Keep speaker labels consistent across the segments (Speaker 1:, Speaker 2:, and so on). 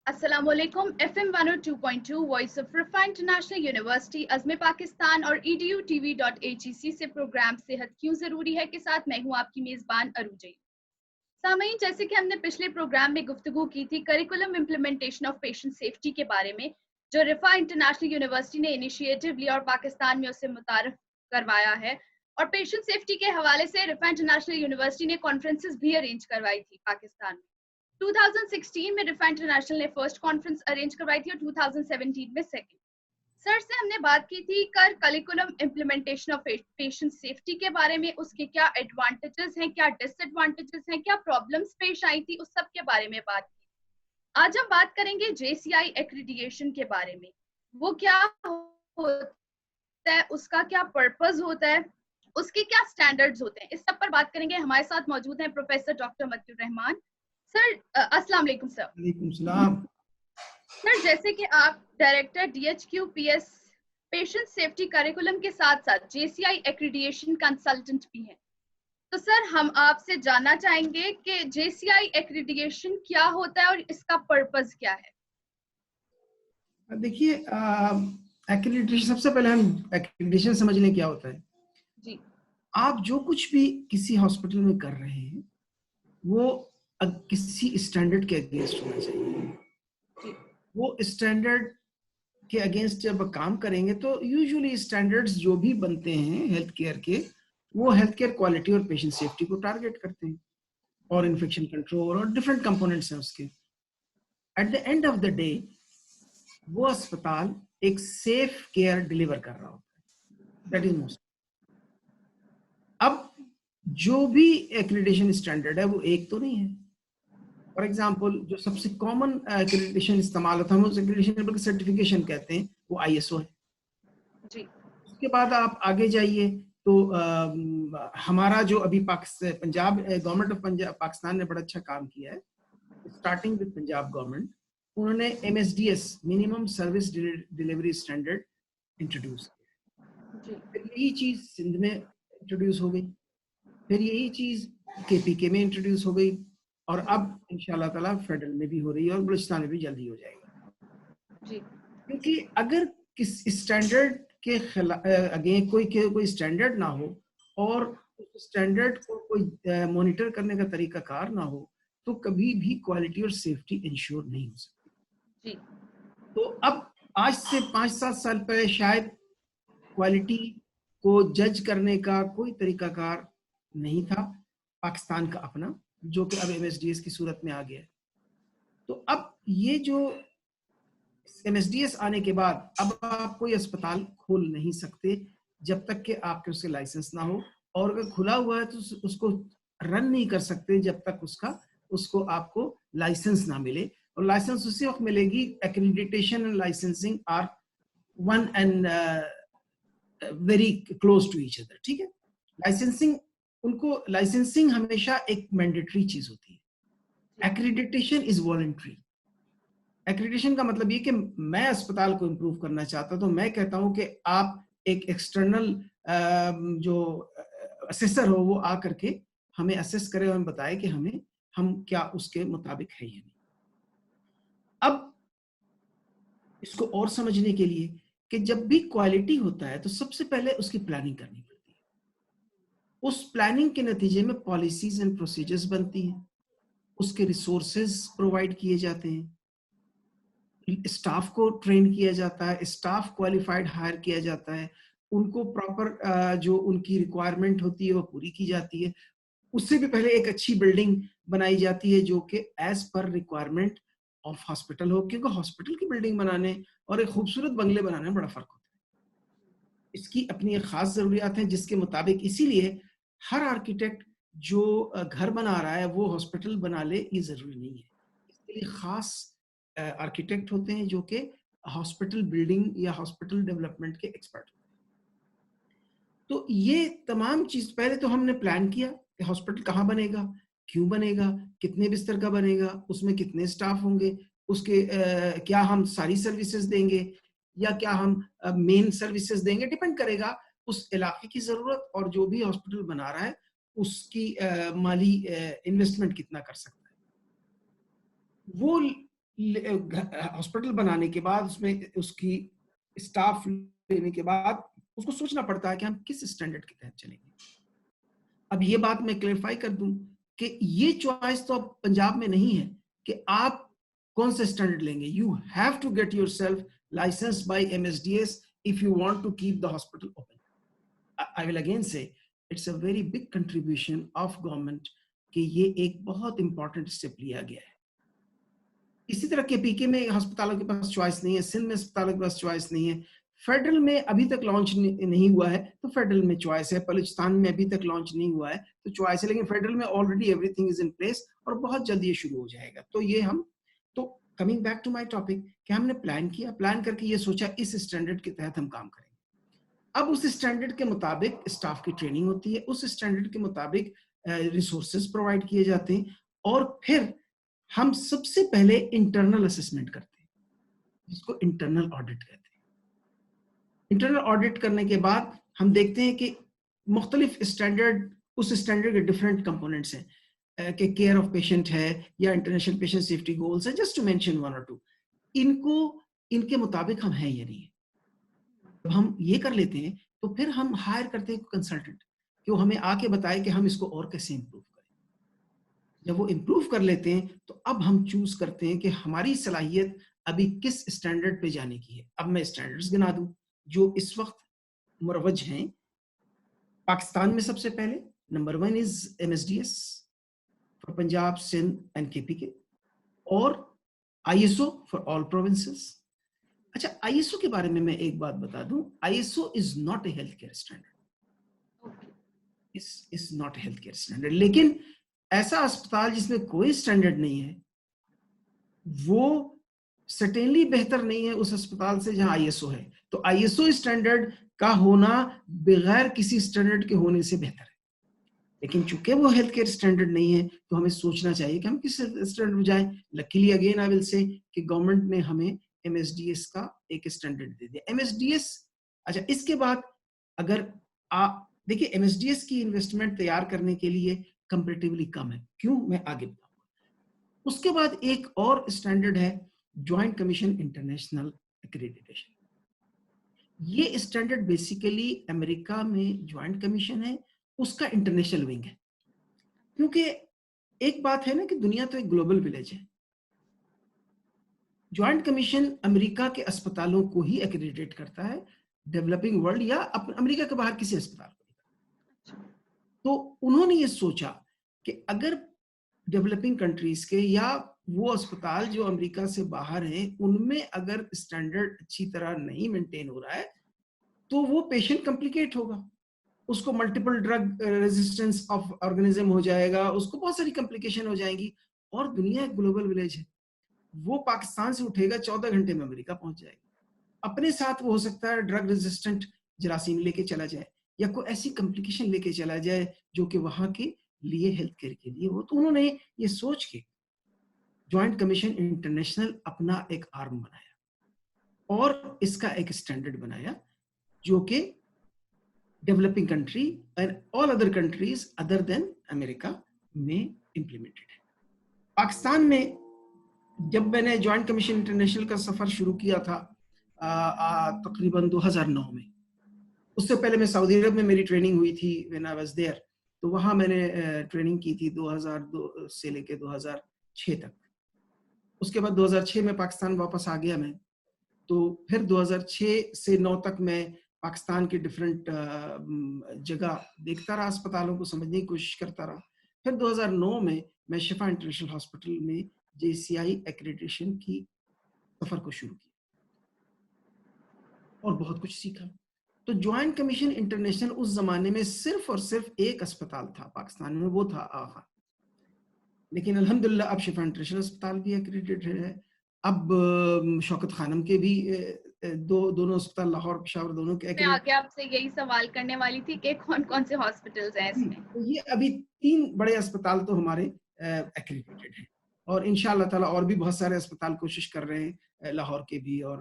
Speaker 1: अस्सलामुअलैकुम। FM 102.2 voice of Riphah international university अज़्म पाकिस्तान और EDUTV.AGC से प्रोग्राम सेहत क्यों जरूरी है के साथ मैं हूं आपकी मेजबान अरूजई। सामईन, जैसे कि हमने पिछले प्रोग्राम में गुफ्तगू की थी curriculum implementation of patient safety के बारे में, जो रिफा इंटरनेशनल यूनिवर्सिटी ने इनिशिएटिव लिया और पाकिस्तान में उसे मुतारफ करवाया है। और पेशेंट सेफ्टी के हवाले से रिफा इंटरनेशनल यूनिवर्सिटी ने कॉन्फ्रेंसेस भी अरेंज करवाई थी पाकिस्तान में। 2016 में रिफा इंटरनेशनल ने फर्स्ट कॉन्फ्रेंस अरेंज करवाई थी और 2017 में सेकंड। सर से हमने बात की थी curriculum implementation of patient safety के बारे में, उसके क्या एडवांटेजेस हैं, क्या डिसएडवांटेजेस हैं, क्या प्रॉब्लम्स पेश आई थी, उस सब के बारे में बात की। आज हम बात करेंगे JCI एक्रीडिएशन के बारे में। वो क्या होता है, उसका क्या पर्पस होता है, उसके क्या स्टैंडर्ड्स होते हैं, इस सब पर बात करेंगे। हमारे साथ मौजूद हैं प्रोफेसर डॉक्टर मतियुर रहमान। सर अस्सलाम वालेकुम सर।
Speaker 2: वालेकुम सलाम।
Speaker 1: सर, जैसे कि आप director DHQPS patient safety curriculum के साथ साथ JCI एक्रीडिएशन कंसल्टेंट भी हैं, तो सर हम आपसे जानना चाहेंगे कि JCI एक्रीडिएशन क्या होता है और इसका पर्पस क्या है।
Speaker 2: देखिए, एक्रेडिटेशन, सबसे पहले हम एक्रेडिटेशन समझ लें क्या होता है।
Speaker 1: जी।
Speaker 2: आप जो कुछ भी किसी हॉस्पिटल में कर रहे हैं वो किसी स्टैंडर्ड के अगेंस्ट होना चाहिए।
Speaker 1: जी।
Speaker 2: वो स्टैंडर्ड के अगेंस्ट जब काम करेंगे तो यूजुअली स्टैंडर्ड्स जो भी बनते हैं हेल्थ केयर के, वो हेल्थ केयर क्वालिटी और पेशेंट सेफ्टी को टारगेट करते हैं, और इन्फेक्शन कंट्रोल और डिफरेंट कंपोनेंट्स हैं उसके। At the end of the day वो अस्पताल एक सेफ केयर डिलीवर कर रहा होता है, दैट इज मोस्ट। अब जो भी एक्रेडिटेशन स्टैंडर्ड है वो एक तो नहीं है। फॉर एग्जांपल, जो सबसे कॉमन एक्रेडिटेशन इस्तेमाल होता है, हम उस एक्रेडिटेशन बल्कि सर्टिफिकेशन कहते हैं, वो ISO है।
Speaker 1: जी।
Speaker 2: उसके बाद आप आगे जाइए तो हमारा जो अभी पंजाब गवर्नमेंट ऑफ पंजाब पाकिस्तान ने बड़ा अच्छा काम किया है, स्टार्टिंग विद पंजाब गवर्नमेंट। उन्होंने MSDS minimum service delivery standard introduce किया। फिर यही चीज सिंध में इंट्रोड्यूस हो गई, फिर यही चीज KPK में इंट्रोड्यूस हो गई, और अब इंशाल्लाह ताला फेडरल में भी हो रही है और बलूचिस्तान में भी जल्दी हो जाएगी।
Speaker 1: जी।
Speaker 2: क्योंकि अगर किस स्टैंडर्ड के अगे कोई स्टैंडर्ड ना हो और उस स्टैंडर्ड को कोई मॉनिटर करने का तरीका कार ना हो, तो कभी भी क्वालिटी और सेफ्टी इंश्योर नहीं हो सकती।
Speaker 1: जी।
Speaker 2: तो अब आज से 5-7 साल पहले शायद क्वालिटी को जज करने का कोई तरीकाकार नहीं था पाकिस्तान का अपना, जो कि अब MSDS की सूरत में आ गया है। तो अब ये जो MSDS आने के बाद अब आप कोई अस्पताल खोल नहीं सकते जब तक कि आपके उसके लाइसेंस ना हो, और अगर खुला हुआ है तो उसको रन नहीं कर सकते जब तक उसको आपको लाइसेंस ना मिले। और लाइसेंस उसी वक्त मिलेगी, accreditation and licensing are one and very close to each other. ठीक है, लाइसेंसिंग हमेशा एक मैंडेटरी चीज होती है, एक्रेडिटेशन इज वॉलंटरी। एक्रेडिटेशन का मतलब ये कि मैं अस्पताल को इम्प्रूव करना चाहता हूं, तो मैं कहता हूं कि आप एक एक्सटर्नल जो असेसर हो वो आ करके हमें असेस करे और हमें बताए कि हम क्या उसके मुताबिक है या नहीं। अब इसको और समझने के लिए कि जब भी क्वालिटी होता है तो सबसे पहले उसकी प्लानिंग करनी पड़ती है। उस प्लानिंग के नतीजे में पॉलिसीज एंड प्रोसीजर्स बनती हैं, उसके रिसोर्सेज प्रोवाइड किए जाते हैं, स्टाफ को ट्रेन किया जाता है, स्टाफ क्वालिफाइड हायर किया जाता है, उनको प्रॉपर जो उनकी रिक्वायरमेंट होती है वो पूरी की जाती है। उससे भी पहले एक अच्छी बिल्डिंग बनाई जाती है जो कि as per requirement of hospital हो, क्योंकि हॉस्पिटल की बिल्डिंग बनाने और एक खूबसूरत बंगले बनाने में बड़ा फर्क होता है। इसकी अपनी एक खास जरूरियात हैं जिसके मुताबिक, इसीलिए हर आर्किटेक्ट जो घर बना रहा है वो हॉस्पिटल बना ले ये जरूरी नहीं है। इसके लिए खास आर्किटेक्ट होते हैं जो कि हॉस्पिटल बिल्डिंग या हॉस्पिटल डेवलपमेंट के एक्सपर्ट होते हैं। तो ये तमाम चीज पहले तो हमने प्लान किया कि हॉस्पिटल कहाँ बनेगा, क्यों बनेगा, कितने बिस्तर का बनेगा, उसमें कितने स्टाफ होंगे, उसके क्या हम सारी सर्विसेज देंगे या क्या हम मेन सर्विसेज देंगे, डिपेंड करेगा उस इलाके की जरूरत और जो भी हॉस्पिटल बना रहा है उसकी माली इन्वेस्टमेंट कितना कर सकता है। वो हॉस्पिटल बनाने के बाद उसमें उसकी स्टाफ लेने के बाद उसको सोचना पड़ता है कि हम किस स्टैंडर्ड के तहत चलेंगे। अब ये बात मैं क्लेरिफाई कर दूं कि ये चॉइस तो अब पंजाब में नहीं है कि आप कौन से स्टैंडर्ड लेंगे। You have to get yourself license by MSDS if you want to keep the hospital open. I will again say it's a very big contribution of government कि ये एक बहुत important step लिया गया है। इसी तरह के पीके में अस्पतालों के पास चॉइस नहीं है, सिंध में अस्पतालों के पास चॉइस नहीं है, फेडरल में अभी तक लॉन्च नहीं हुआ है तो फेडरल में चॉइस है, बलूचिस्तान में अभी तक लॉन्च नहीं हुआ है तो चॉइस है, लेकिन फेडरल में already everything is in place और बहुत जल्द ये शुरू हो जाएगा। तो ये हम तो coming back to my topic कि हमने प्लान किया, प्लान करके ये सोचा इस स्टैंडर्ड के तहत हम काम करेंगे। अब उस स्टैंडर्ड के मुताबिक स्टाफ की ट्रेनिंग होती है, उस स्टैंडर्ड के मुताबिक रिसोर्सेज प्रोवाइड किए जाते हैं और फिर हम सबसे पहले इंटरनल असेसमेंट करते हैं जिसको इंटरनल ऑडिट कहते हैं। इंटरनल ऑडिट करने के बाद हम देखते हैं कि मुख्तलिफ स्टैंडर्ड, उस स्टैंडर्ड के डिफरेंट कंपोनेंट्स हैं कि केयर ऑफ पेशेंट है या इंटरनेशनल पेशेंट सेफ्टी गोल्स है, जस्ट टू मेंशन वन और टू, इनको इनके मुताबिक हम हैं या नहीं है। जब हम ये कर लेते हैं तो फिर हम हायर करते हैं कंसल्टेंट कि वो हमें आके बताए कि हम इसको और कैसे इम्प्रूव करें। जब वो इम्प्रूव कर लेते हैं तो अब हम चूज करते हैं कि हमारी सलाहियत अभी किस स्टैंडर्ड पे जाने की है। अब मैं स्टैंडर्ड्स गिना दूं जो इस वक्त मुरवज हैं। पाकिस्तान में सबसे पहले number 1 is MSDS for Punjab, Sindh and KPK और आईएसओ फॉर ऑल प्रोविंसेस। अच्छा, आईएसओ के बारे में मैं एक बात बता दूं, ISO is not a health care standard, is not a health care standard. लेकिन ऐसा अस्पताल जिसमें कोई स्टैंडर्ड नहीं है वो सर्टेनली बेहतर नहीं है उस अस्पताल से जहां आईएसओ है। तो आईएसओ स्टैंडर्ड का होना बगैर किसी स्टैंडर्ड के होने से बेहतर है। लेकिन चूंकि वो हेल्थ केयर स्टैंडर्ड नहीं है तो हमें सोचना चाहिए कि हम किस स्टैंडर्ड में जाएं। Luckily again I will say कि गवर्नमेंट ने हमें एमएसडीएस का एक स्टैंडर्ड दे दिया। एमएसडीएस, अच्छा इसके बाद अगर आप देखिए एमएसडीएस की इन्वेस्टमेंट तैयार करने के लिए कंपैरेटिवली कम है। क्यों, मैं आगे बताऊंगा। उसके बाद एक और स्टैंडर्ड है ज्वाइंट कमीशन इंटरनेशनल एक्रेडिटेशन। ये स्टैंडर्ड बेसिकली अमेरिका में ज्वाइंट कमीशन है, उसका इंटरनेशनल विंग है। क्योंकि एक बात है ना कि दुनिया तो एक ग्लोबल विलेज है। ज्वाइंट कमीशन अमेरिका के अस्पतालों को ही एक्रेडिटेट करता है, डेवलपिंग वर्ल्ड या अमेरिका के बाहर किसी अस्पताल को। तो उन्होंने ये सोचा कि अगर डेवलपिंग कंट्रीज के या वो अस्पताल जो अमेरिका से बाहर हैं उनमें अगर स्टैंडर्ड अच्छी तरह नहीं मेंटेन हो रहा है तो वो पेशेंट कॉम्प्लिकेट होगा, उसको multiple drug resistance of organism हो जाएगा, उसको बहुत सारी कॉम्प्लिकेशन हो जाएंगी। और दुनिया एक ग्लोबल विलेज है, वो पाकिस्तान से उठेगा 14 घंटे में अमेरिका पहुंच जाएगा। अपने साथ वो हो सकता है ड्रग रेजिस्टेंट जरासीम लेके चला जाए या कोई ऐसी कॉम्प्लिकेशन लेके चला जाए जो कि वहां के लिए हेल्थ केयर के लिए हो। तो उन्होंने ये सोच के ज्वाइंट कमीशन इंटरनेशनल अपना एक आर्म बनाया और इसका एक स्टैंडर्ड बनाया जो कि developing country and all other countries other than America में इंप्लीमेंटेड है। पाकिस्तान में जब मैंने ज्वाइंट कमीशन इंटरनेशनल का सफर शुरू किया था तकरीबन 2009 में, उससे पहले मैं सऊदी अरब में मेरी ट्रेनिंग हुई थी व्हेन आई वाज देयर। तो वहां मैंने ट्रेनिंग की थी 2002 से लेके 2006 तक। उसके बाद 2006 में पाकिस्तान वापस आ गया मैं। तो फिर 2006 से 9 तक मैं पाकिस्तान के डिफरेंट जगह देखता रहा, अस्पतालों को समझने की कोशिश करता रहा। फिर 2009 में मैं शिफा इंटरनेशनल हॉस्पिटल में JCI एक्रेडिटेशन की सफर को शुरू किया और बहुत कुछ सीखा। तो ज्वाइंट कमीशन इंटरनेशनल उस जमाने में सिर्फ और सिर्फ एक अस्पताल था पाकिस्तान में, वो था आगा। लेकिन अल्हम्दुलिल्लाह अब शिफा इंटरनेशनल अस्पताल भी एक्रेडिटेड है। अब शौकत खानम के भी दोनों अस्पताल, लाहौर पेशावर दोनों के।
Speaker 1: मैं आगे आपसे यही सवाल करने वाली थी कि कौन कौन से हॉस्पिटल्स हैं इसमें।
Speaker 2: तो ये अभी 3 बड़े अस्पताल तो हमारे एक्रेडिटेड हैं और इंशाअल्लाह ताला और भी बहुत सारे अस्पताल कोशिश कर रहे हैं, लाहौर के भी और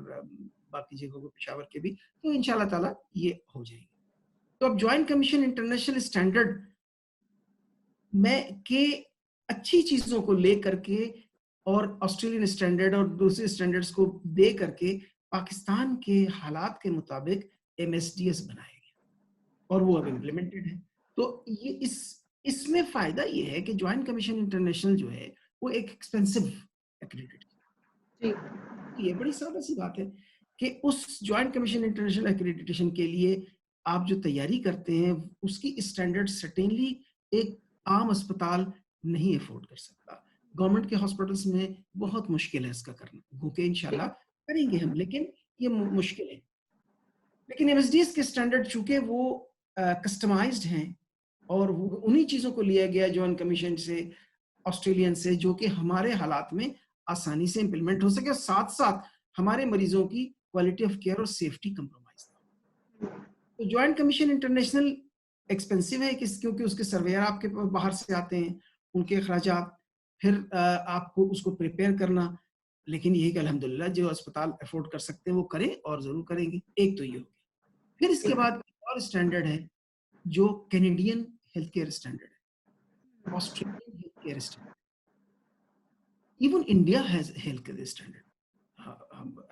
Speaker 2: बाकी जगहों को, पेशावर के भी। तो इंशाअल्लाह ताला ये हो जाएगी। तो अब ज्वाइंट कमीशन इंटरनेशनल स्टैंडर्ड में के अच्छी चीजों को लेकर के और ऑस्ट्रेलियन स्टैंडर्ड और दूसरे स्टैंडर्ड्स को दे करके पाकिस्तान के हालात के मुताबिक MSDS बनाया गया और वो अब इम्प्लीमेंटेड है। तो ये इसमें फायदा ये है कि ज्वाइंट कमीशन इंटरनेशनल जो है वो एक एक्सपेंसिव एक्रेडिटेशन, ये बड़ी सादा सी बात है कि उस ज्वाइंट कमीशन इंटरनेशनल एक्रेडिटेशन के लिए आप जो तैयारी करते हैं उसकी स्टैंडर्ड सर्टेनली एक आम अस्पताल नहीं अफोर्ड कर सकता। गवर्नमेंट के हॉस्पिटल्स में बहुत मुश्किल है इसका करना, क्योंकि इंशाल्लाह करेंगे हम, लेकिन ये मुश्किल है। लेकिन MSDS के स्टैंडर्ड चूंकि वो कस्टमाइज्ड हैं और उन्हीं चीजों को लिया गया ज्वाइंट कमीशन से, ऑस्ट्रेलियन से, जो कि हमारे हालात में आसानी से इंप्लीमेंट हो सके और साथ साथ हमारे मरीजों की क्वालिटी ऑफ केयर और सेफ्टी कंप्रोमाइज ना हो। तो ज्वाइंट कमीशन इंटरनेशनल एक्सपेंसिव है क्योंकि उसके सर्वेयर आपके बाहर से आते हैं, उनके अखराजात, फिर आपको उसको प्रिपेयर करना। लेकिन यही कि अल्हम्दुलिल्लाह जो अस्पताल अफोर्ड कर सकते हैं वो करें और जरूर करेंगे। एक तो ये हो गया। फिर इसके बाद और स्टैंडर्ड है जो कैनेडियन हेल्थ केयर स्टैंडर्ड है, Australian health care standard, even India has health care standard.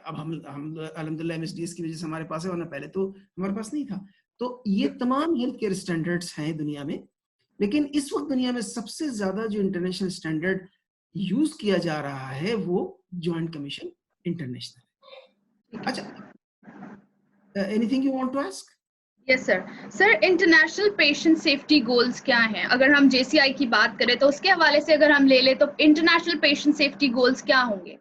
Speaker 2: अब हम अल्हम्दुलिल्लाह MSDS की वजह से हमारे पास है, वरना पहले तो हमारे पास नहीं था। तो ये तमाम हेल्थ केयर स्टैंडर्ड्स हैं दुनिया में, लेकिन इस वक्त दुनिया में सबसे ज्यादा जो इंटरनेशनल स्टैंडर्ड यूज किया जा रहा है वो ज्वाइंट कमीशन इंटरनेशनल। अच्छा, anything you want to ask?
Speaker 1: Yes sir. Sir, international patient safety goals क्या हैं? अगर हम JCI की बात करें तो उसके हवाले से अगर हम ले लें तो इंटरनेशनल पेशेंट सेफ्टी गोल्स क्या होंगे?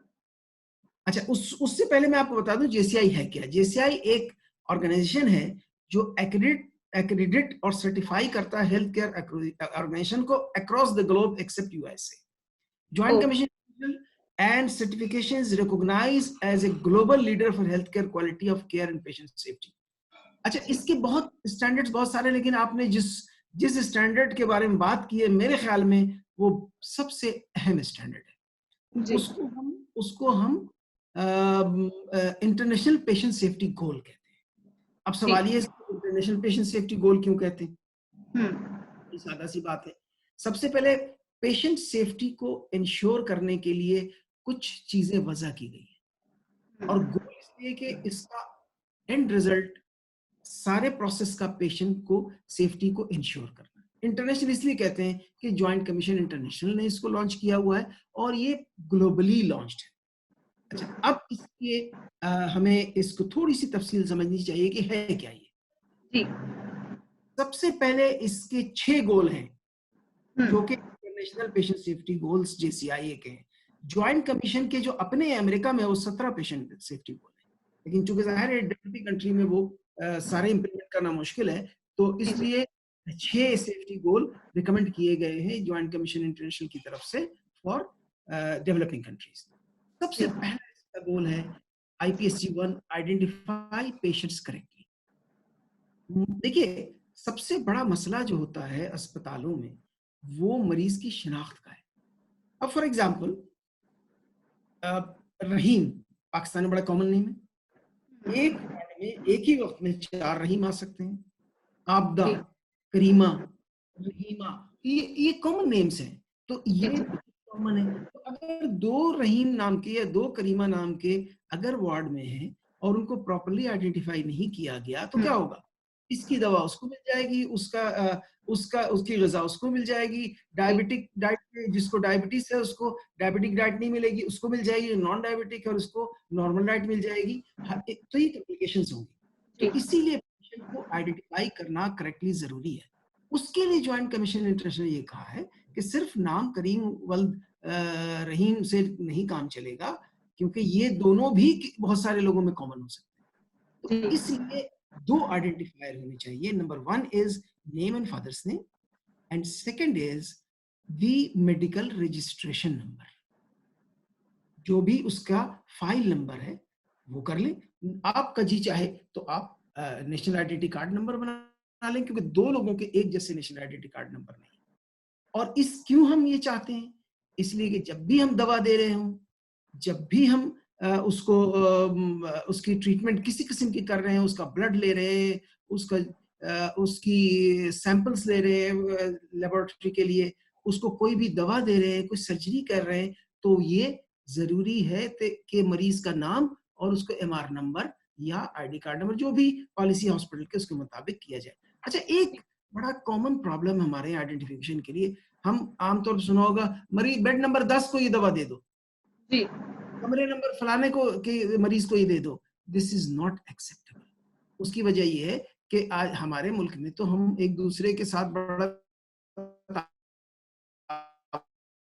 Speaker 2: अच्छा, उससे पहले मैं आपको बता दूं JCI है क्या। JCI एक ऑर्गेनाइजेशन है जो एक्रेडिट और सर्टिफाई करता है हेल्थ केयर ऑर्गेनाइजेशन को across the globe except USA। Joint commission and certification is recognized as a global leader for healthcare quality of care and patient safety। अच्छा, इसके बहुत स्टैंडर्ड्स बहुत सारे, लेकिन आपने जिस स्टैंडर्ड के बारे में बात की है मेरे ख्याल में वो सबसे अहम स्टैंडर्ड है। उसको हम इंटरनेशनल पेशेंट सेफ्टी गोल कहते हैं। अब सवाल ये इंटरनेशनल पेशेंट सेफ्टी गोल क्यों कहते हैं? ये सादा सी बात है। सबसे पहले पेशेंट सेफ्टी को इंश्योर करने के लिए कुछ चीजें वजह की गई है और गोल इसलिए कि इसका एंड रिजल्ट सारे प्रोसेस का पेशेंट को सेफ्टी को इंश्योर करना। इंटरनेशनल इसलिए कहते हैं कि ज्वाइंट कमीशन इंटरनेशनल ने इसको लॉन्च किया हुआ है और ये ग्लोबली लॉन्च्ड है। अच्छा, अब इसके हमें इसको थोड़ी सी तफसील समझनी चाहिए कि है क्या ये। सबसे पहले इसके 6 गोल हैं जो कि international patient safety goals JCI के हैं। ज्वाइंट कमीशन के जो अपने अमेरिका में वो 17 पेशेंट सेफ्टी गोल है, लेकिन चूंकि जाहिर है डेवलपिंग कंट्री में वो सारे इंप्लीमेंट करना मुश्किल है, तो इसलिए 6 सेफ्टी गोल रिकमेंड किए गए हैं ज्वाइंट कमीशन इंटरनेशनल की तरफ से फॉर डेवलपिंग कंट्रीज। सबसे पहला इसका गोल है IPSC-1, आइडेंटिफाई पेशेंट्स करेक्टली। देखिए, सबसे बड़ा मसला जो होता है अस्पतालों में वो मरीज की शिनाख्त का है। अब फॉर एग्जाम्पल रहीम पाकिस्तान में बड़ा कॉमन नेम है। एक वार्ड में एक ही वक्त में 4 रहीम आ सकते हैं। आबदा, करीमा, रहीमा, ये कॉमन नेम्स हैं, तो ये कॉमन है। तो अगर 2 रहीम नाम के या 2 करीमा नाम के अगर वार्ड में है और उनको प्रॉपर्ली आइडेंटिफाई नहीं किया गया तो क्या होगा? इसकी दवा उसको मिल जाएगी, उसकी ग़िज़ा उसको मिल जाएगी, डायबिटिक डाइट जिसको डायबिटीज है उसको डायबिटिक डाइट नहीं मिलेगी, उसको मिल जाएगी नॉन डायबिटिक, और उसको नॉर्मल डाइट मिल जाएगी। तो ये कॉम्प्लिकेशंस होंगी। तो इसीलिए पेशेंट को आइडेंटिफाई करना करेक्टली जरूरी है। उसके लिए ज्वाइंट कमीशन इंटरनेशनल ये कहा है कि सिर्फ नाम करीम वल्द रहीम से नहीं काम चलेगा, क्योंकि ये दोनों भी बहुत सारे लोगों में कॉमन हो सकते हैं। तो इसलिए 2 आइडेंटिफायर होने चाहिए। Number 1 is name and father's name and second is the medical registration number. जो भी उसका फाइल नंबर है वो कर ले। आपका जी चाहे तो आप नेशनल आइडेंटिटी कार्ड नंबर बना लें, क्योंकि 2 लोगों के एक जैसे नेशनल आइडेंटिटी कार्ड नंबर नहीं। और क्यों हम ये चाहते हैं? इसलिए कि जब भी हम दवा दे रहे हों, जब भी हम उसकी ट्रीटमेंट किसी किस्म की कर रहे हैं, उसका ब्लड ले रहे हैं, उसकी सैंपल्स ले रहे हैं लेबोरेटरी के लिए, उसको कोई भी दवा दे रहे हैं, कोई सर्जरी कर रहे हैं, तो ये जरूरी है कि मरीज का नाम और उसको एमआर नंबर या आईडी कार्ड नंबर जो भी पॉलिसी हॉस्पिटल के उसके मुताबिक किया जाए। अच्छा, एक बड़ा कॉमन प्रॉब्लम हमारे आइडेंटिफिकेशन के लिए, हम आमतौर पर सुना होगा मरीज बेड नंबर 10 को ये दवा दे दो
Speaker 1: जी,
Speaker 2: कमरे नंबर फलाने को के मरीज को ये दे दो। This is not acceptable. उसकी वजह ये है कि आज हमारे मुल्क में तो हम एक दूसरे के साथ बड़ा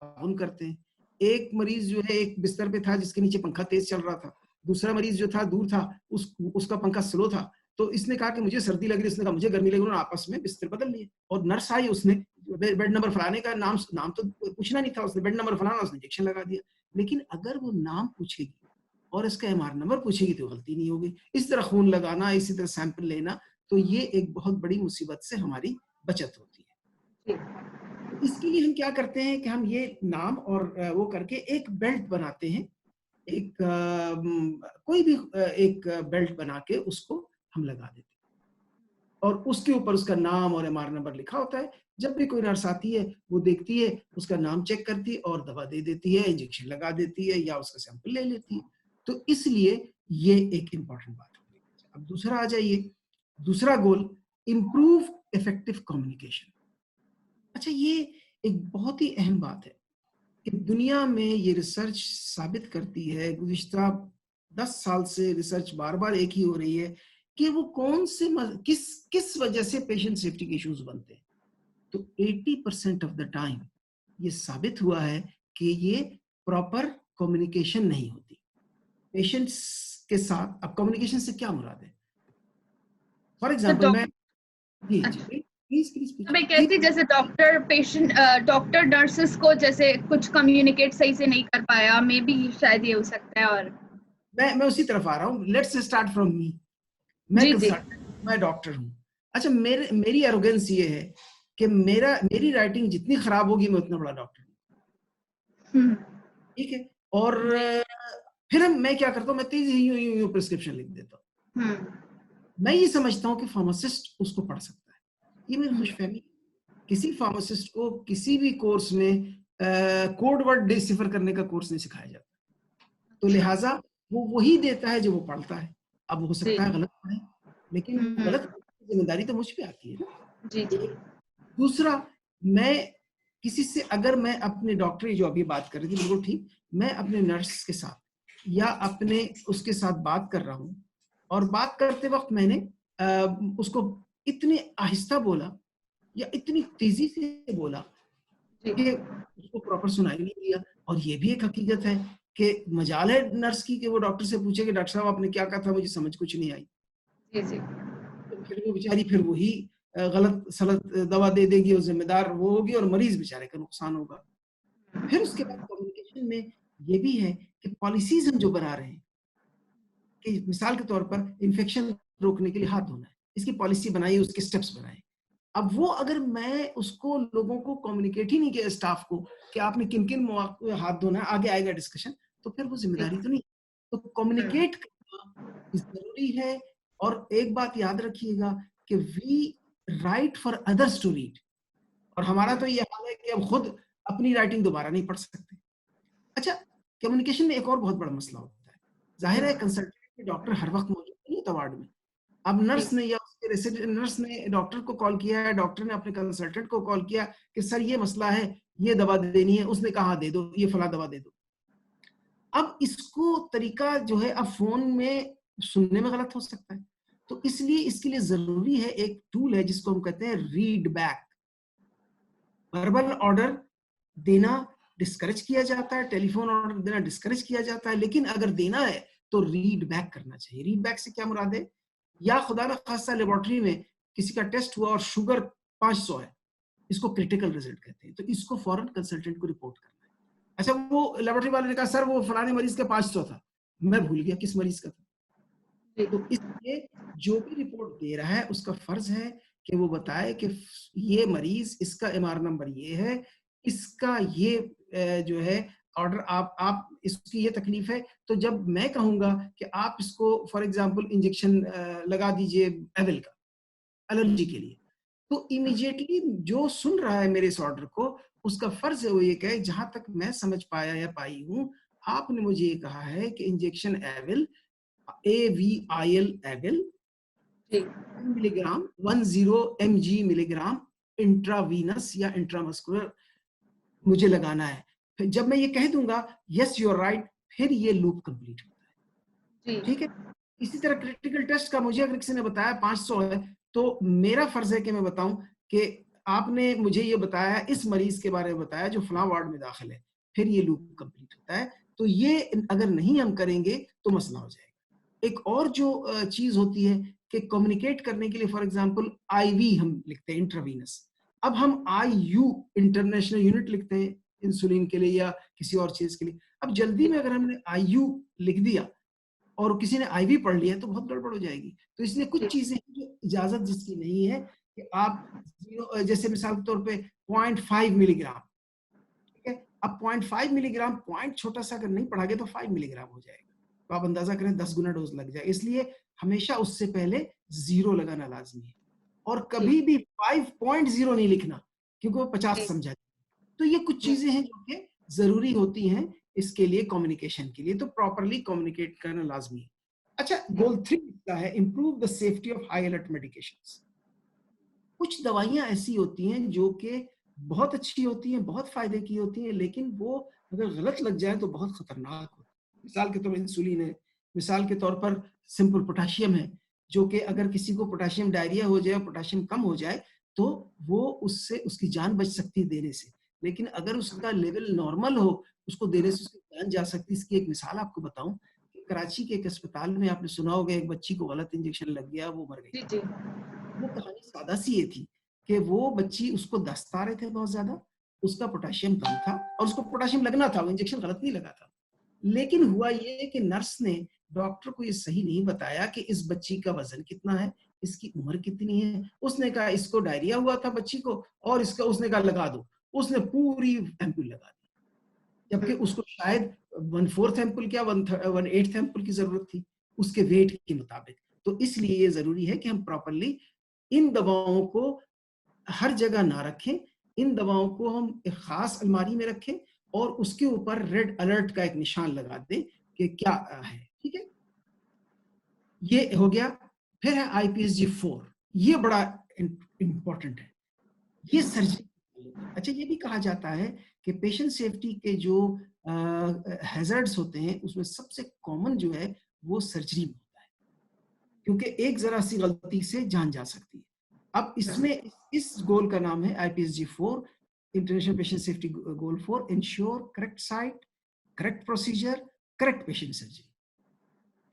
Speaker 2: ताउन करते हैं। एक मरीज जो है एक बिस्तर पे था जिसके नीचे पंखा तेज चल रहा था, दूसरा मरीज जो था दूर था, उसका पंखा स्लो था, तो इसने कहा कि मुझे सर्दी लग रही है, उसने कहा मुझे गर्मी लग रही है, उन्होंने आपस में बिस्तर बदल लिए। और नर्स आई, उसने बेड नंबर फलाने का नाम तो पूछना नहीं था, उसने बेड नंबर फलाना, उसने इंजेक्शन लगा दिया। लेकिन अगर वो नाम पूछेगी और इसका एमआर नंबर पूछेगी तो गलती नहीं होगी। इस तरह खून लगाना, इसी तरह सैंपल लेना, तो ये एक बहुत बड़ी मुसीबत से हमारी बचत होती है। इसके लिए हम क्या करते हैं कि हम ये नाम और वो करके एक बेल्ट बनाते हैं, एक कोई भी एक बेल्ट बना के उसको हम लगा देते हैं और उसके ऊपर उसका नाम और एमआर नंबर लिखा होता है। जब भी कोई नर्स आती है वो देखती है, उसका नाम चेक करती है और दवा दे देती है, इंजेक्शन लगा देती है या उसका सैंपल ले लेती है। तो इसलिए ये एक इंपॉर्टेंट बात है। अब दूसरा आ जाइए, दूसरा गोल, इम्प्रूव इफेक्टिव कम्युनिकेशन। अच्छा, ये एक बहुत ही अहम बात है कि दुनिया में ये रिसर्च साबित करती है, गुज़िश्ता 10 साल से रिसर्च बार-बार एक ही हो रही है कि वो कौन से किस वजह से पेशेंट सेफ्टी के इश्यूज बनते हैं। तो 80% ऑफ द टाइम ये साबित हुआ है कि ये प्रॉपर कम्युनिकेशन नहीं होती पेशेंट्स के साथ। अब कम्युनिकेशन से क्या मुराद है? फॉर
Speaker 1: तो
Speaker 2: एग्जांपल मैं, जी जी
Speaker 1: अच्छा,
Speaker 2: प्लीज प्लीज
Speaker 1: तो मैं
Speaker 2: प्लीज।
Speaker 1: कहती जैसे डॉक्टर नर्सेस को जैसे कुछ कम्युनिकेट सही से नहीं कर पाया, मे बी शायद ये हो सकता है। और
Speaker 2: मैं उसी तरफ आ रहा हूँ। Let's start from me. मैं
Speaker 1: जी जी।
Speaker 2: कंसल्टेंट, मैं डॉक्टर हूँ। अच्छा, मेरी एरोगेंस ये है कि मेरी राइटिंग जितनी खराब होगी मैं उतना बड़ा डॉक्टर हूँ,
Speaker 1: हम्म।
Speaker 2: ठीक है। और फिर मैं क्या करता हूँ, मैं तेजी यूं प्रिस्क्रिप्शन लिख देता हूँ।
Speaker 1: हम्म।
Speaker 2: मैं ये समझता हूँ कि फार्मासिस्ट उसको पढ़ सकता है। ये मेरी
Speaker 1: हम्म।
Speaker 2: खुशफहमी। किसी फार्मासिस्ट को किसी भी कोर्स में कोड वर्ड डिसिफर करने का कोर्स नहीं सिखाया जाता, तो
Speaker 1: अच्छा।
Speaker 2: लिहाजा वो वही देता है जो वो पढ़ता है। अब हो
Speaker 1: जी।
Speaker 2: सकता है गलत पढ़े, लेकिन
Speaker 1: हम्म।
Speaker 2: गलत पढ़ने की जिम्मेदारी तो मुझ पे आती है ना।
Speaker 1: जी जी।
Speaker 2: एक दूसरा, मैं किसी से, अगर मैं अपने डॉक्टरी जो अभी बात कर रही थी बिल्कुल ठीक, मैं अपने नर्स के साथ या अपने उसके साथ बात कर रहा हूँ और बात करते वक्त मैंने उसको इतनी आहिस्ता बोला या इतनी तेजी से बोला
Speaker 1: जी
Speaker 2: कि उसको प्रॉपर सुनाई नहीं दिया। और ये भी एक हकीकत है कि मजाल है नर्स की कि वो डॉक्टर से पूछे कि डॉक्टर साहब आपने क्या कहा था, मुझे समझ कुछ नहीं आई।
Speaker 1: जी। जी।
Speaker 2: तो फिर वो बेचारी फिर वही गलत सलत दवा दे देगी और जिम्मेदार वो होगी और मरीज बेचारे का नुकसान होगा। फिर उसके बाद कम्युनिकेशन में ये भी है कि पॉलिसीज हम जो बना रहे हैं कि मिसाल के तौर पर इन्फेक्शन रोकने के लिए हाथ धोना है, इसकी पॉलिसी बनाई, उसके स्टेप्स बनाए। अब वो अगर मैं उसको लोगों को कम्युनिकेट ही नहीं किया स्टाफ को कि आपने किन किन हाथ धोना है, आगे आएगा डिस्कशन, तो फिर वो
Speaker 1: जी।
Speaker 2: जिम्मेदारी तो नहीं। तो
Speaker 1: हम्म।
Speaker 2: कम्युनिकेट करना जरूरी है। और एक बात याद रखिएगा कि we write for others to read, और हमारा तो ये हाल है कि अब खुद अपनी राइटिंग दोबारा नहीं पढ़ सकते। अच्छा, कम्युनिकेशन में एक और बहुत बड़ा मसला होता है। जाहिर है कंसल्टेंट डॉक्टर हर वक्त मौजूद नहीं होता वार्ड में। अब
Speaker 1: जी।
Speaker 2: नर्स ने या उसके रेसिडेंट नर्स ने डॉक्टर को कॉल किया है, डॉक्टर ने अपने कंसल्टेंट को कॉल किया कि सर ये मसला है, ये दवा देनी है, उसने कहा दे दो, ये फला दवा दे दो। अब इसको तरीका जो है, अब फोन में सुनने में गलत हो सकता है, तो इसलिए इसके लिए जरूरी है एक टूल है जिसको हम कहते हैं रीड बैक। वर्बल ऑर्डर देना डिस्करेज किया जाता है, टेलीफोन ऑर्डर देना डिस्करेज किया जाता है, लेकिन अगर देना है तो रीड बैक करना चाहिए। रीड बैक से क्या मुराद है? या खुदा न खास्ता लेबोरेटरी में किसी का टेस्ट हुआ और शुगर 500 है, इसको क्रिटिकल रिजल्ट कहते हैं, तो इसको फौरन कंसल्टेंट को रिपोर्ट करना है। अच्छा, वो लेबोरेटरी वाले ने कहा सर वो फलाने मरीज का 500 था, मैं भूल गया किस मरीज का था।
Speaker 1: जी।
Speaker 2: तो इसलिए जो भी रिपोर्ट दे रहा है उसका फर्ज है कि वो बताए कि ये मरीज, इसका एमआर नंबर ये है, इसका ये जो है ऑर्डर, आप इसकी ये तकलीफ है, तो जब मैं कहूंगा कि आप इसको फॉर एग्जांपल इंजेक्शन लगा दीजिए एविल का एलर्जी के लिए, तो इमीडिएटली जो सुन रहा है मेरे इस ऑर्डर को, उसका फर्ज है वो ये कहे जहां तक मैं समझ पाया या पाई हूं, आपने मुझे ये कहा है कि इंजेक्शन एविल, AVIL एविल
Speaker 1: जी
Speaker 2: मिलीग्राम 10 mg इंट्रावीनस या इंट्रामस्कुलर मुझे लगाना है। फिर जब मैं ये कह दूंगा यस यू आर राइट, फिर ये लूप कंप्लीट होता है।
Speaker 1: जी
Speaker 2: ठीक है। इसी तरह क्रिटिकल टेस्ट का मुझे अगर किसी ने बताया 500 है, तो मेरा फर्ज है कि मैं बताऊं कि आपने मुझे ये बताया, इस मरीज के बारे में बताया जो फलां वार्ड में दाखिल है, फिर ये लूप कंप्लीट होता है। तो ये अगर नहीं हम करेंगे तो मसला हो जाएगा। एक और जो चीज होती है कि कम्युनिकेट करने के लिए, फॉर एग्जांपल IV हम लिखते हैं इंट्रावीनस, अब हम IU इंटरनेशनल यूनिट लिखते हैं इंसुलिन के लिए या किसी और चीज के लिए। अब जल्दी में अगर हमने IU लिख दिया और किसी ने IV पढ़ लिया तो बहुत गड़बड़ हो जाएगी। तो इसलिए कुछ चीजें हैं जो इजाजत जिसकी नहीं है कि आप जैसे मिसाल के तौर पे 0.5 मिलीग्राम, ठीक है। अब 0.5 मिलीग्राम, पॉइंट छोटा सा अगर नहीं पढ़ागे तो 5 मिलीग्राम हो जाएगा, तो आप अंदाजा करें 10 गुना डोज लग जाए। इसलिए हमेशा उससे पहले 0 लगाना लाजमी है, और कभी भी 5.0 नहीं लिखना क्योंकि वो 50 समझा। तो ये कुछ चीजें हैं जो कि जरूरी होती हैं इसके लिए, कम्युनिकेशन के लिए, तो प्रॉपरली कम्युनिकेट करना लाजमी है। अच्छा, गोल 3 का है improve the safety of high alert medications. कुछ दवाइयां ऐसी होती हैं जो कि बहुत अच्छी होती हैं, बहुत फायदे की होती हैं, लेकिन वो अगर गलत लग जाए तो बहुत खतरनाक होती है। मिसाल के तौर पर इंसुलिन है, मिसाल के तौर पर सिंपल पोटाशियम है, जो कि अगर किसी को पोटाशियम डायरिया हो जाए, पोटाशियम कम हो जाए, तो वो उससे उसकी जान बच सकती है देने से। लेकिन अगर उसका लेवल नॉर्मल हो, उसको देने से उसकी जान जा सकती है। इसकी एक मिसाल आपको बताऊं कि कराची के एक अस्पताल में आपने सुना होगा, एक बच्ची को गलत इंजेक्शन लग गया, वो मर गई।
Speaker 1: जी जी
Speaker 2: वो कहानी सादा सी ये थी कि वो बच्ची, उसको दस्त आ रहे थे बहुत ज्यादा, उसका पोटाशियम कम था और उसको पोटाशियम लगना था, वो इंजेक्शन गलत नहीं लगा था। लेकिन हुआ ये कि नर्स ने डॉक्टर को ये सही नहीं बताया कि इस बच्ची का वजन कितना है, इसकी उम्र कितनी है। उसने कहा इसको डायरिया हुआ था बच्ची को, और इसका उसने कहा लगा दो। उसने पूरी एम्पूल लगा दी, जबकि उसको शायद 1/4 एम्पूल क्या 1/8 एम्पूल की जरूरत थी उसके वेट के मुताबिक। तो इसलिए ये जरूरी है कि हम प्रॉपरली इन दवाओं को हर जगह ना रखें। इन दवाओं को हम एक खास अलमारी में रखें और उसके ऊपर रेड अलर्ट का एक निशान लगा दें कि क्या है। ठीक है, ये हो गया। फिर है IPSG-4, ये बड़ा इंपॉर्टेंट है, ये सर्जरी। अच्छा, ये भी कहा जाता है कि पेशेंट सेफ्टी के जो हैजर्ड्स होते हैं उसमें सबसे कॉमन जो है वो सर्जरी में होता है, क्योंकि एक जरा सी गलती से जान जा सकती है। अब इसमें इस गोल का नाम है IPSG-4, इंटरनेशनल पेशेंट सेफ्टी गोल 4, ensure correct site, correct procedure, correct patient surgery.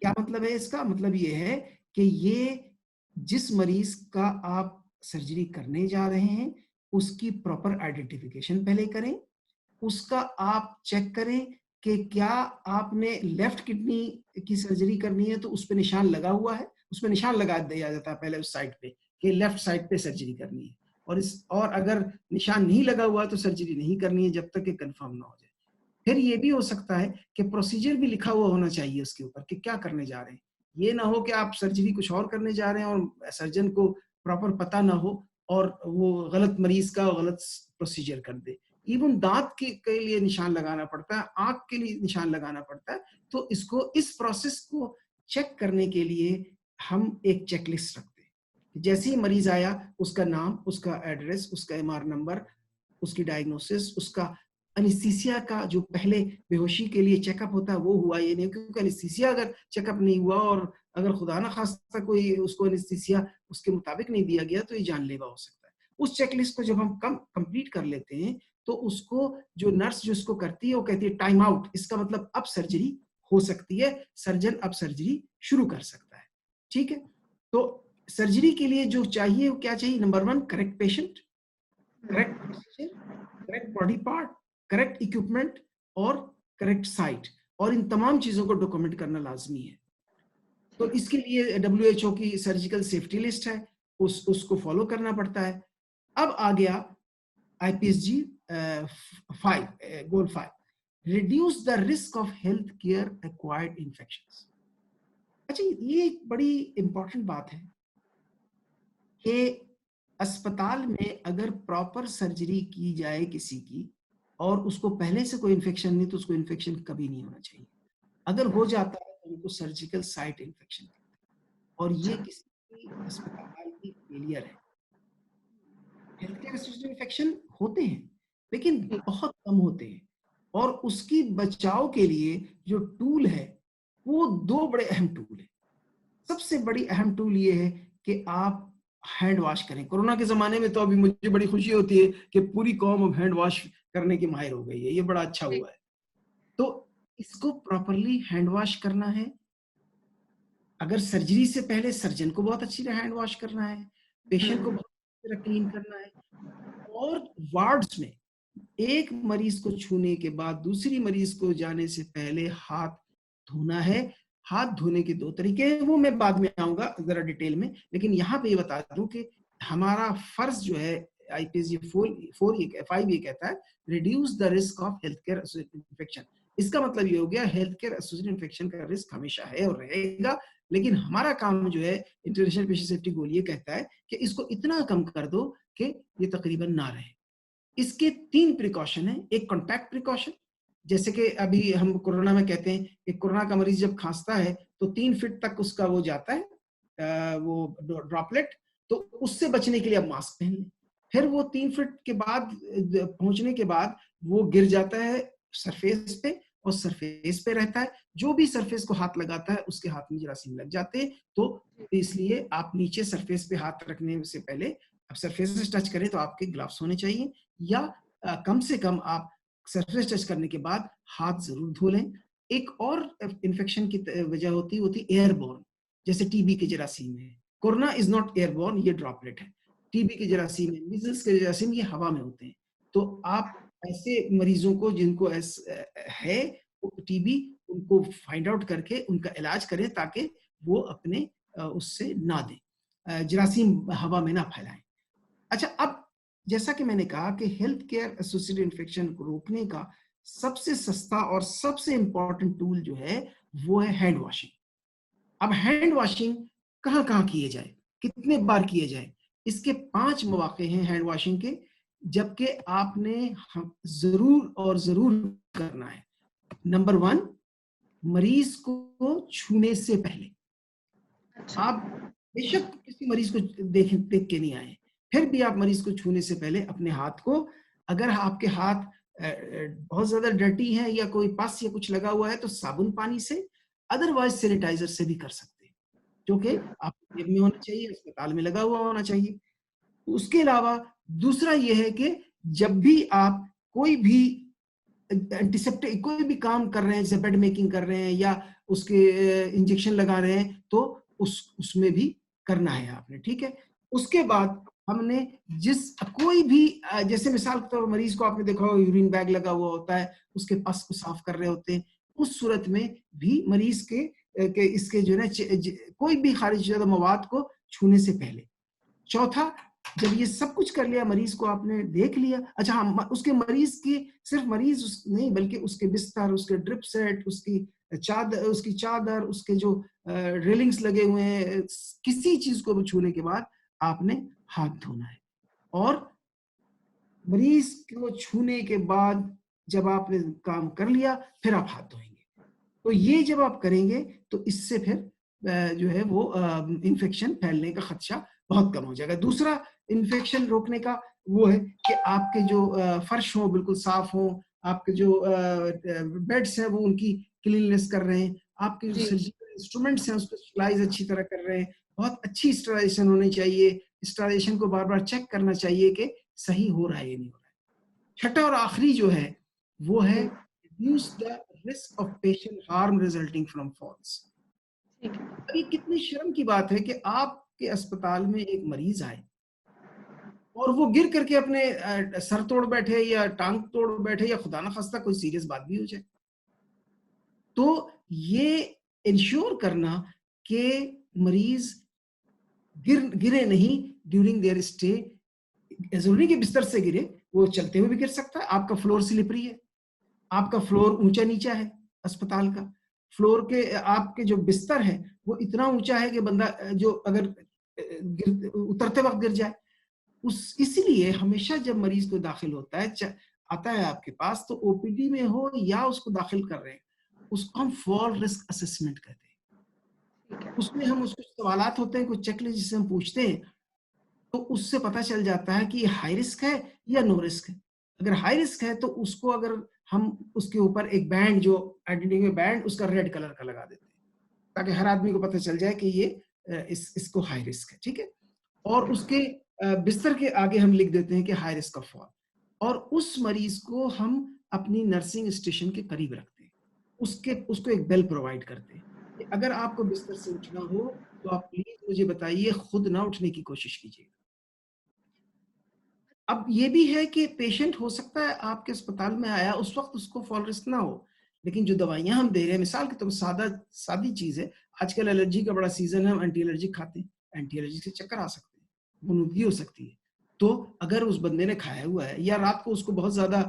Speaker 2: क्या मतलब है इसका? मतलब ये है कि ये जिस मरीज का आप सर्जरी करने जा रहे हैं उसकी प्रॉपर आइडेंटिफिकेशन पहले करें, उसका आप चेक करें कि क्या आपने लेफ्ट किडनी की सर्जरी करनी है तो उस पर निशान लगा हुआ है, उसमें निशान लगा दिया जाता है पहले उस साइड पे कि लेफ्ट साइड पे सर्जरी करनी है, और अगर निशान नहीं लगा हुआ तो सर्जरी नहीं करनी है जब तक कि कंफर्म ना हो जाए। फिर ये भी हो सकता है कि प्रोसीजर भी लिखा हुआ होना चाहिए उसके ऊपर कि क्या करने जा रहे हैं। ये ना हो कि आप सर्जरी कुछ और करने जा रहे हैं और सर्जन को प्रॉपर पता ना हो और वो गलत मरीज का गलत प्रोसीजर कर दे। इवन दांत के लिए निशान लगाना पड़ता है, आंख के लिए निशान लगाना पड़ता है। तो इस प्रोसेस को चेक करने के लिए हम एक चेकलिस्ट रखते हैं। जैसे ही मरीज आया, उसका नाम, उसका एड्रेस, उसका MR नंबर, उसकी डायग्नोसिस, उसका एनेस्थीसिया का जो पहले बेहोशी के लिए चेकअप होता है वो हुआ ये नहीं, क्योंकि एनेस्थीसिया अगर चेकअप नहीं हुआ और अगर खुदा ना खास्ता कोई उसको एनेस्थीसिया उसके मुताबिक नहीं दिया गया तो ये जानलेवा हो सकता है। उस चेकलिस्ट को जब हम कंप्लीट कर लेते हैं तो उसको जो नर्स जो उसको करती है वो कहती है टाइम आउट, इसका मतलब अब सर्जरी हो सकती है, सर्जन अब सर्जरी शुरू कर सकता है। ठीक है, तो सर्जरी के लिए जो चाहिए वो क्या चाहिए? Number 1, correct patient, correct procedure, correct body part, correct equipment और करेक्ट साइट, और इन तमाम चीजों को डॉक्यूमेंट करना लाजमी है। तो इसके लिए WHO की सर्जिकल सेफ्टी लिस्ट है, उसको फॉलो करना पड़ता है। अब आ गया IPSG 5, goal 5, reduce the risk of health care acquired infections. अच्छा, ये एक बड़ी इंपॉर्टेंट बात है कि अस्पताल में अगर प्रॉपर सर्जरी की जाए किसी की और उसको पहले से कोई इन्फेक्शन नहीं तो उसको इन्फेक्शन कभी नहीं होना चाहिए। अगर हो जाता है तो उनको सर्जिकल साइट इन्फेक्शन और ये किसी भी अस्पताल की फेलियर है। हेल्थ केयर एसोसिएटेड इन्फेक्शन होते हैं लेकिन बहुत कम होते हैं और उसकी बचाव के लिए जो टूल है वो दो बड़े अहम टूल है। सबसे बड़ी अहम टूल ये है कि आप हैंड वॉश करें। कोरोना के ज़माने में तो अभी मुझे बड़ी खुशी होती है कि पूरी कौम अब हैंड वॉश करने की माहिर हो गई है, ये बड़ा अच्छा हुआ है। तो इसको प्रॉपर्ली हैंड वॉश करना है। अगर सर्जरी से पहले सर्जन को बहुत अच्छी तरह हैंड वॉश करना है, पेशेंट को बहुत अच्छी तरह क्लीन करना है और वार्ड्स में एक मरीज को छूने के बाद दूसरी मरीज को जाने से पहले हाथ धोना है। हाथ धोने के दो तरीके हैं, वो मैं बाद में आऊंगा जरा डिटेल में, लेकिन यहाँ पे ये बता दूं कि हमारा फर्ज जो है आईपीसी 5 ये कहता है reduce the risk of health care infection. इसका मतलब ये हो गया हेल्थ केयर एसोसिएटेड इन्फेक्शन का रिस्क हमेशा है और रहेगा, लेकिन हमारा काम जो है इंटरनेशनल पेशेंट सेफ्टी गोल ये कहता है कि इसको इतना कम कर दो कि ये तकरीबन ना रहे। इसके 3 प्रिकॉशन है। एक कॉन्टैक्ट प्रिकॉशन, जैसे कि अभी हम कोरोना में कहते हैं कि कोरोना का मरीज जब खांसता है तो 3 फीट तक उसका वो जाता है वो ड्रॉपलेट, तो उससे बचने के लिए आप मास्क पहन लें। फिर वो 3 फीट के बाद पहुंचने के बाद वो गिर जाता है सरफेस पे और सरफेस पे रहता है, जो भी सरफेस को हाथ लगाता है उसके हाथ में जरासीम लग जाते हैं। तो इसलिए आप नीचे सरफेस पे हाथ रखने से पहले अब सरफेस से टच करें तो आपके ग्लव्स होने चाहिए या कम से कम आप सरफेस टच करने के बाद हाथ जरूर धो लें। एक और इन्फेक्शन की वजह होती एयरबॉर्न, जैसे टीबी के जरासीम है। कोरोना इज नॉट एयरबॉर्न, ये ड्रॉपलेट है। टीबी के जरासीम है, मीजल्स के जरासीम ये हवा में होते हैं। तो आप ऐसे मरीजों को जिनको है टीबी, उनको फाइंड आउट करके उनका इलाज करें ताकि वो अपने उससे ना दें, जरासीम हवा में ना फैलाएं। अच्छा, अब जैसा कि मैंने कहा कि हेल्थ केयर एसोसिएटेड इन्फेक्शन को रोकने का सबसे सस्ता और सबसे इंपॉर्टेंट टूल जो है वो है हैंड वॉशिंग। अब हैंड वॉशिंग कहाँ कहाँ किए जाए, कितने बार किए जाए, इसके 5 मौके हैं हैंड वॉशिंग के, जबकि आपने जरूर और जरूर करना है। नंबर 1, मरीज को छूने से पहले। आप बेशक किसी मरीज को देख के नहीं आए, फिर भी आप मरीज को छूने से पहले अपने हाथ को, अगर आपके हाथ बहुत ज्यादा डर्टी है या कोई पस या कुछ लगा हुआ है तो साबुन पानी से, अदरवाइज सैनिटाइजर से भी कर सकते हैं, जो कि आपके जेब में होना चाहिए, अस्पताल में लगा हुआ होना चाहिए। उसके अलावा दूसरा यह है कि जब भी आप कोई भी एंटीसेप्टिक कोई भी काम कर रहे हैं, जैसे बेड मेकिंग कर रहे हैं या उसके इंजेक्शन लगा रहे हैं, तो उसमें भी करना है आपने, ठीक है। उसके बाद हमने कोई भी जैसे मिसाल के तौर पर मरीज को आपने देखा हो यूरिन बैग लगा हुआ होता है, उसके पस को साफ कर रहे होते हैं, उस सूरत में भी मरीज के इसके जो है कोई भी खारिज शुदा मवाद को छूने से पहले। चौथा, जब ये सब कुछ कर लिया, मरीज को आपने देख लिया, अच्छा हाँ, उसके मरीज की सिर्फ मरीज नहीं बल्कि उसके बिस्तर, उसके ड्रिप सेट, उसकी चादर, उसके जो रेलिंग्स लगे हुए हैं, किसी चीज को छूने के बाद आपने हाथ धोना है। और मरीज को छूने के बाद जब आपने काम कर लिया फिर आप हाथ धोएंगे। तो ये जब आप करेंगे तो इससे फिर जो है वो इन्फेक्शन फैलने का खदशा बहुत कम हो जाएगा। दूसरा इन्फेक्शन रोकने का वो है कि आपके जो फर्श हो बिल्कुल साफ हो, आपके जो बेड्स हैं वो उनकी क्लीननेस कर रहे हैं, आपके जो सर्जिकल इंस्ट्रूमेंट्स हैं उसको स्टरलाइज अच्छी तरह कर रहे हैं, बहुत अच्छी स्टरलाइजेशन होनी चाहिए। स्टरलाइजेशन को बार बार चेक करना चाहिए कि सही हो रहा है या नहीं हो रहा है। छठा और आखिरी जो है वो है reduce the risk of patient harm resulting from falls। अभी कितनी शर्म की बात है कि आपके अस्पताल में एक मरीज आए और वो गिर करके अपने सर तोड़ बैठे या टांग तोड़ बैठे या खुदा ना खास्ता कोई सीरियस बात भी हो जाए। तो ये इंश्योर करना कि मरीज गिरे नहीं ड्यूरिंग देयर स्टे, जरूरी के बिस्तर से गिरे, वो चलते हुए भी गिर सकता है। आपका फ्लोर स्लिपरी है, आपका फ्लोर ऊंचा नीचा है, अस्पताल का फ्लोर के आपके जो बिस्तर है वो इतना ऊंचा है कि बंदा जो अगर उतरते वक्त गिर जाए, इसीलिए हमेशा जब मरीज को दाखिल होता है आता है आपके पास, तो ओपीडी में हो या उसको दाखिल कर रहे हैं, उसको हम फॉल रिस्क असेसमेंट कहते हैं। उसमें हम उसको सवालात होते हैं, कुछ चेकलिस्ट जिसे हम पूछते हैं, तो उससे पता चल जाता है कि ये हाई रिस्क है या नो रिस्क है। अगर हाई रिस्क है तो उसको अगर हम उसके ऊपर एक बैंड, जो आइडेंटिटी बैंड उसका रेड कलर का लगा देते हैं, ताकि हर आदमी को पता चल जाए कि ये इसको हाई रिस्क है, ठीक है। और उसके बिस्तर के आगे हम लिख देते हैं कि हाई रिस्क ऑफ फॉल, और उस मरीज को हम अपनी नर्सिंग स्टेशन के करीब रखते हैं, उसको एक बेल प्रोवाइड करते हैं कि अगर आपको बिस्तर से उठना हो तो आप प्लीज मुझे बताइए, खुद ना उठने की कोशिश कीजिए। अब ये भी है कि पेशेंट हो सकता है आपके अस्पताल में आया, उस वक्त उसको फॉल रिस्क ना हो, लेकिन जो दवाइयां हम दे रहे हैं, मिसाल के तौर पर सादी चीज है, आजकल एलर्जी का बड़ा सीजन है, हम एंटी एलर्जी खाते हैं, एंटी एलर्जी से चक्कर आ सकते हैं, गुनूदगी हो सकती है। तो अगर उस बंदे ने खाया हुआ है या रात को उसको बहुत ज्यादा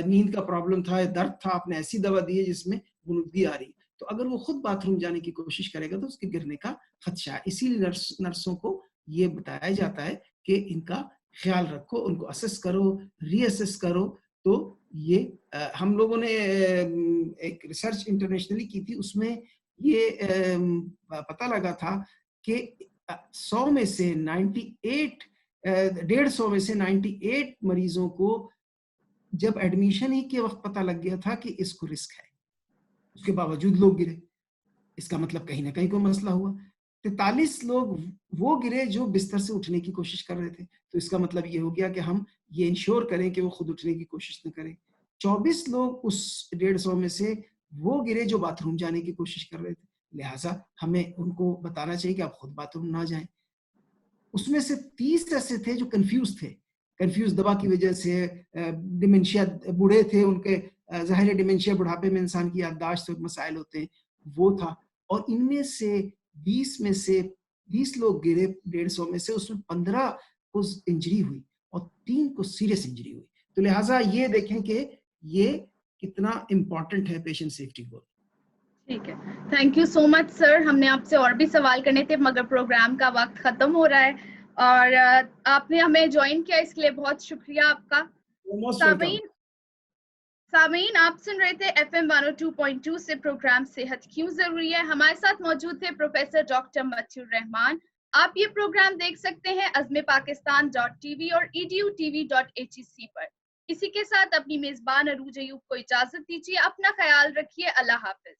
Speaker 2: नींद का प्रॉब्लम था, दर्द था, आपने ऐसी दवा दी है जिसमें गुनूदगी आ रही, तो अगर वो खुद बाथरूम जाने की कोशिश करेगा तो उसके गिरने का खदशा है। इसीलिए नर्सों को ये बताया जाता है कि इनका ख्याल रखो, उनको असेस करो, रीअसेस करो। तो ये हम लोगों ने एक रिसर्च इंटरनेशनली की थी, उसमें ये पता लगा था कि 100 में से 98 150 में से 98 मरीजों को जब एडमिशन ही के वक्त पता लग गया था कि इसको रिस्क है, उसके बावजूद लोग गिरे। इसका मतलब कहीं ना कहीं कोई मसला हुआ। 43 लोग वो गिरे जो बिस्तर से उठने की कोशिश कर रहे थे, तो इसका मतलब ये हो गया कि हम ये इंश्योर करें कि वो खुद उठने की कोशिश न करें। 24 लोग उस 150 में से वो गिरे जो बाथरूम जाने की कोशिश कर रहे थे, लिहाजा हमें उनको बताना चाहिए कि आप खुद बाथरूम ना जाएं। उसमें से 30 ऐसे थे जो कंफ्यूज थे, कंफ्यूज दवा की वजह से, डिमेंशिया, बूढ़े थे, उनके ज़ाहिर डिमेंशिया, बुढ़ापे में इंसान की याददाश्त और मसाइल होते हैं, वो था। और इनमें से 20 लोग गिरे 150 में से, उसमें 15 को इंजरी हुई और 3 को सीरियस इंजरी हुई। तो लिहाजा ये देखें कि ये कितना इंपॉर्टेंट है पेशेंट सेफ्टी को।
Speaker 1: ठीक है, thank you so much sir. हमने आपसे और भी सवाल करने थे मगर प्रोग्राम का वक्त खत्म हो रहा है, और आपने हमें ज्वाइन किया, इसके लिए बहुत शुक्रिया आपका। सामीन, आप सुन रहे थे FM 102.2 से प्रोग्राम सेहत क्यों जरूरी है। हमारे साथ मौजूद थे प्रोफेसर डॉक्टर मतियुर रहमान। आप ये प्रोग्राम देख सकते हैं azmepakistan.tv और edutv.hec पर। इसी के साथ अपनी मेजबान अरूज अयूब को इजाजत दीजिए। अपना ख्याल रखिए। अल्लाह हाफिज।